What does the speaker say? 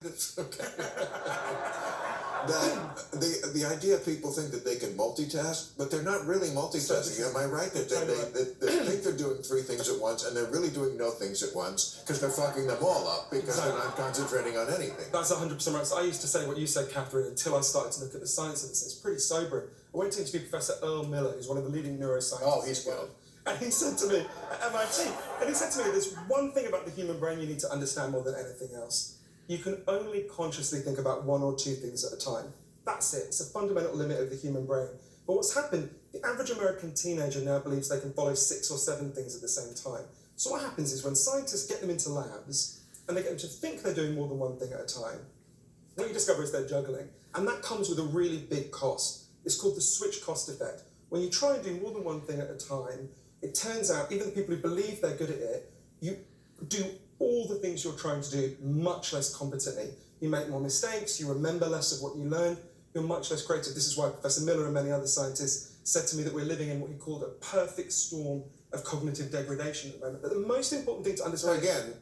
It's okay. The idea people think that they can multitask, but they're not really multitasking. Am I right? That they think they're doing three things at once, and they're really doing no things at once because they're fucking them all up because they're not concentrating on anything. That's 100% right. So I used to say what you said, Catherine, until I started to look at the science of this. It's pretty sobering. I went to interview Professor Earl Miller, who's one of the leading neuroscientists. Oh, he's good. And he said to me, at MIT, there's one thing about the human brain you need to understand more than anything else. You can only consciously think about one or two things at a time. That's it. It's a fundamental limit of the human brain. But what's happened, the average American teenager now believes they can follow 6 or 7 things at the same time. So what happens is when scientists get them into labs and they get them to think they're doing more than one thing at a time, what you discover is they're juggling. And that comes with a really big cost. It's called the switch cost effect. When you try and do more than one thing at a time, it turns out even the people who believe they're good at it, you do all the things you're trying to do much less competently. You make more mistakes, you remember less of what you learn, you're much less creative. This is why Professor Miller and many other scientists said to me that we're living in what he called a perfect storm of cognitive degradation at the moment. But the most important thing to understand... So again,